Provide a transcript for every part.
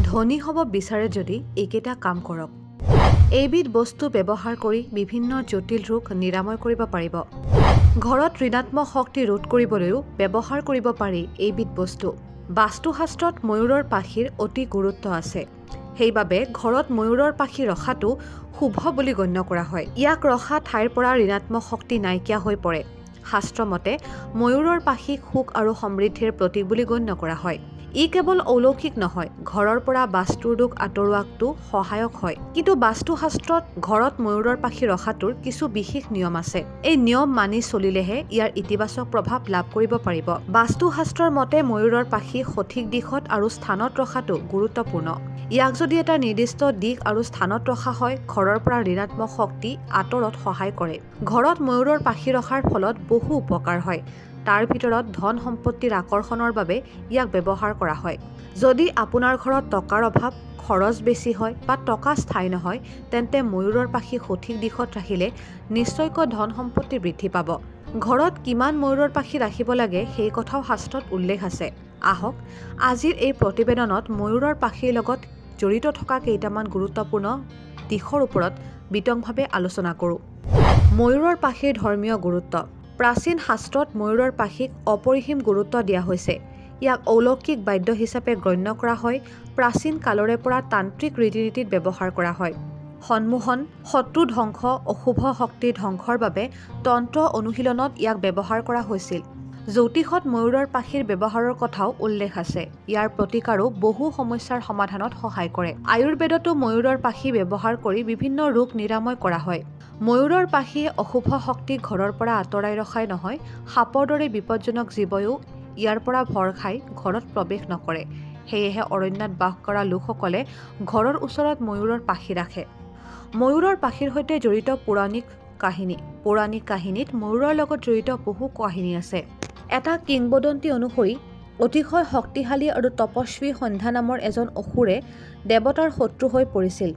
ধনী হ'ব বিচাৰে যদি এইকেইটা কাম কৰক। এইবিধ বস্তু ব্যৱহাৰ কৰি বিভিন্ন জটিল ৰোগ নিৰাময় কৰিব পাৰিব। ঘৰত ঋণাত্মক শক্তি ৰোধ কৰিবলৈও ব্যৱহাৰ কৰিব পাৰি এইবিধ বস্তু। বাস্তুশাস্ত্ৰত ময়ূৰৰ পাখিৰ অতি গুৰুত্ব আছে। সেইবাবে ঘৰত ময়ূৰৰ পাখি ৰখাটো শুভ বুলি গণ্য কৰা হয়। ইয়াক ৰখা ঠাইৰ পৰা ঋণাত্মক শক্তি নাইকিয়া হৈ পৰে। শাস্ত্ৰমতে ময়ূৰৰ পাখিক সুখ আৰু সমৃদ্ধিৰ প্ৰতীক বুলি গণ্য কৰা হয়। ই কেৱল অলৌকিক নহয়, ঘৰৰ পৰা বাস্তুৰ দোষ আঁতৰোৱাটো সহায়ক হয়। কিন্তু বাস্তুশাস্ত্ৰত ঘৰত ময়ূৰৰ পাখি ৰখাটোৰ কিছু বিশেষ নিয়ম আছে। এই নিয়ম মানি চলিলেহে ইয়াৰ ইতিবাচক প্ৰভাৱ লাভ কৰিব পাৰিব। বাস্তুশাস্ত্ৰৰ মতে ময়ূৰৰ পাখি সঠিক দিশত আৰু স্থানত ৰখাটো গুৰুত্বপূৰ্ণ। ইয়াক যদি এটা নিৰ্দিষ্ট দিশ আৰু স্থানত ৰখা হয়, ঘৰৰ পৰা ঋণাত্মক শক্তি আঁতৰত সহায় কৰে। ঘৰত ময়ূৰৰ পাখি ৰখাৰ ফলত বহু উপকাৰ হয়। তাৰ ভিতৰত ধন সম্পত্তিৰ আকৰ্ষণৰ বাবে ইয়াক ব্যৱহাৰ কৰা হয়। যদি আপোনাৰ ঘৰত টকাৰ অভাৱ, খৰচ বেছি হয় বা টকা স্থায়ী নহয়, তেন্তে ময়ূৰৰ পাখি সঠিক দিশত ৰাখিলে নিশ্চয়কৈ ধন সম্পত্তি বৃদ্ধি পাব। ঘৰত কিমান ময়ূৰৰ পাখি ৰাখিব লাগে সেই কথাও শাস্ত্ৰত উল্লেখ আছে। আহক আজিৰ এই প্ৰতিবেদনত ময়ূৰৰ পাখিৰ লগত জড়িত থকা কেইটামান গুৰুত্বপূৰ্ণ দিশৰ ওপৰত বিতংভাৱে আলোচনা কৰোঁ। ময়ূৰৰ পাখিৰ ধৰ্মীয় গুৰুত্ব। প্ৰাচীন শাস্ত্ৰত ময়ূৰৰ পাখিক অপৰিসীম গুৰুত্ব দিয়া হৈছে। ইয়াক অলৌকিক বাদ্য হিচাপে গণ্য কৰা হয়। প্ৰাচীন কালৰে পৰা তান্ত্ৰিক ৰীতি নীতিত ব্যৱহাৰ কৰা হয়। সন্মোহন, শত্ৰু ধ্বংস, অশুভ শক্তিৰ ধ্বংসৰ বাবে তন্ত্ৰ অনুশীলনত ইয়াক ব্যৱহাৰ কৰা হৈছিল। জ্যোতিষত ময়ূৰৰ পাখিৰ ব্যৱহাৰৰ কথাও উল্লেখ আছে। ইয়াৰ প্ৰতিকাৰো বহু সমস্যাৰ সমাধানত সহায় কৰে। আয়ুৰ্বেদতো ময়ূৰৰ পাখি ব্যৱহাৰ কৰি বিভিন্ন ৰোগ নিৰাময় কৰা হয়। ময়ূৰৰ পাখিয়ে অশুভ শক্তিক ঘৰৰ পৰা আঁতৰাই ৰখাই নহয়, সাপৰ দৰে বিপদজনক জীৱইও ইয়াৰ পৰা ভৰ খাই ঘৰত প্ৰৱেশ নকৰে। সেয়েহে অৰণ্যত বাস কৰা লোকসকলে ঘৰৰ ওচৰত ময়ূৰৰ পাখি ৰাখে। ময়ূৰৰ পাখিৰ সৈতে জড়িত পৌৰাণিক কাহিনীত ময়ূৰৰ লগত জড়িত বহু কাহিনী আছে। এটা কিংবদন্তি অনুসৰি অতিশয় শক্তিশালী আৰু তপস্বী সন্ধ্যা নামৰ এজন অসুৰে দেৱতাৰ শত্ৰু হৈ পৰিছিল।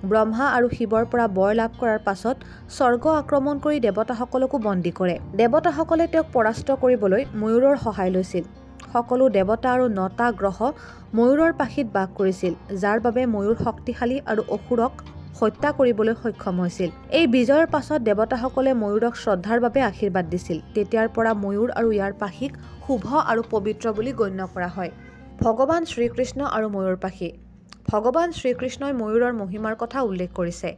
ব্ৰহ্মা আৰু শিৱৰ পৰা বৰ লাভ কৰাৰ পাছত স্বৰ্গ আক্ৰমণ কৰি দেৱতাসকলকো বন্দী কৰে। দেৱতাসকলে তেওঁক পৰাস্ত কৰিবলৈ ময়ূৰৰ সহায় লৈছিল। সকলো দেৱতা আৰু 9টা গ্ৰহ ময়ূৰৰ পাখিত বাস কৰিছিল, যাৰ বাবে ময়ূৰ শক্তিশালী আৰু অসুৰক হত্যা কৰিবলৈ সক্ষম হৈছিল। এই বিজয়ৰ পাছত দেৱতাসকলে ময়ূৰক শ্ৰদ্ধাৰ বাবে আশীৰ্বাদ দিছিল। তেতিয়াৰ পৰা ময়ূৰ আৰু ইয়াৰ পাখিক শুভ আৰু পবিত্ৰ বুলি গণ্য কৰা হয়। ভগৱান শ্ৰীকৃষ্ণ আৰু ময়ূৰ পাখি। ভগৱান শ্ৰীকৃষ্ণই ময়ূৰৰ মহিমাৰ কথা উল্লেখ কৰিছে।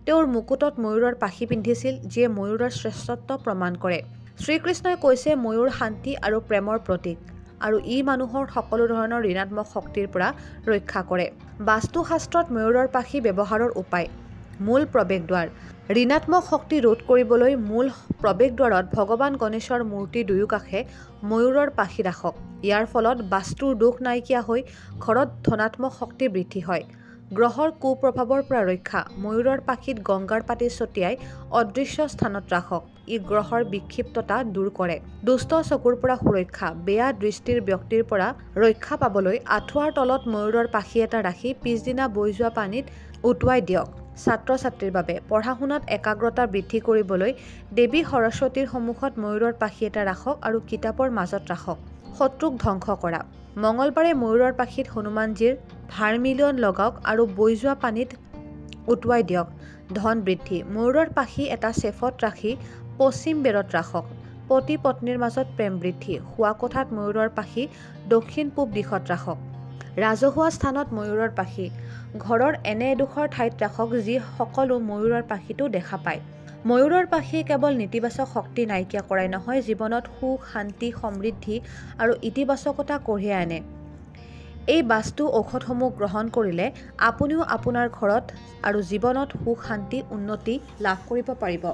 তেওঁৰ মুকুটত ময়ূৰৰ পাখি পিন্ধিছিল, যিয়ে ময়ূৰৰ শ্ৰেষ্ঠত্ব প্ৰমাণ কৰে। শ্ৰীকৃষ্ণই কৈছে ময়ূৰ শান্তি আৰু প্ৰেমৰ প্ৰতীক, আৰু ই মানুহৰ সকলো ধৰণৰ ঋণাত্মক শক্তিৰ পৰা ৰক্ষা কৰে। বাস্তুশাস্ত্ৰত ময়ূৰৰ পাখি ব্যৱহাৰৰ উপায়। মূল প্ৰৱেশদ্বাৰ। ঋণাত্মক শক্তি ৰোধ কৰিবলৈ মূল প্ৰৱেশদ্বাৰত ভগৱান গণেশৰ মূৰ্তি দুয়োকাষে ময়ূৰৰ পাখি ৰাখক। ইয়াৰ ফলত বাস্তুৰ দোষ নাইকিয়া হৈ ঘৰত ধনাত্মক শক্তি বৃদ্ধি হয়। গ্ৰহৰ কুপ্ৰভাৱৰ পৰা ৰক্ষা। ময়ূৰৰ পাখিত গংগাৰ পাতি ছটিয়াই অদৃশ্য স্থানত ৰাখক। ই গ্ৰহৰ বিক্ষিপ্ততা দূৰ কৰে। দুষ্ট চকুৰ পৰা সুৰক্ষা। বেয়া দৃষ্টিৰ ব্যক্তিৰ পৰা ৰক্ষা পাবলৈ আঁঠুৱাৰ তলত ময়ূৰৰ পাখি এটা ৰাখি পিছদিনা বৈ যোৱা পানীত উটুৱাই দিয়ক। ছাত্ৰ-ছাত্ৰীৰ বাবে পঢ়া-শুনাত একাগ্ৰতা বৃদ্ধি কৰিবলৈ দেৱী সৰস্বতীৰ সন্মুখত ময়ূৰৰ পাখি এটা ৰাখক আৰু কিতাপৰ মাজত ৰাখক। শত্ৰুক ধ্বংস কৰা। মঙলবাৰে ময়ূৰৰ পাখিত হনুমানজীৰ ভাৰ্মিলিয়ন লগাওক আৰু বৈ যোৱা পানীত উটুৱাই দিয়ক। ধন বৃদ্ধি। ময়ূৰৰ পাখি এটা চেফত ৰাখি পশ্চিম বেৰত ৰাখক। পতি পত্নীৰ মাজত প্ৰেম বৃদ্ধি। শোৱা কোঠাত ময়ূৰৰ পাখি দক্ষিণ-পূব দিশত ৰাখক। ৰাজহুৱা স্থানত ময়ূৰৰ পাখি। ঘৰৰ এনে এডোখৰ ঠাইত ৰাখক যি সকলো ময়ূৰৰ পাখিটো দেখা পায়। ময়ূৰৰ পাখিয়ে কেৱল নেতিবাচক শক্তি নাইকিয়া কৰাই নহয়, জীৱনত সুখ, শান্তি, সমৃদ্ধি আৰু ইতিবাচকতা কঢ়িয়াই আনে। এই বাস্তু ঔষধসমূহ গ্ৰহণ কৰিলে আপুনিও আপোনাৰ ঘৰত আৰু জীৱনত সুখ, শান্তি, উন্নতি লাভ কৰিব পাৰিব।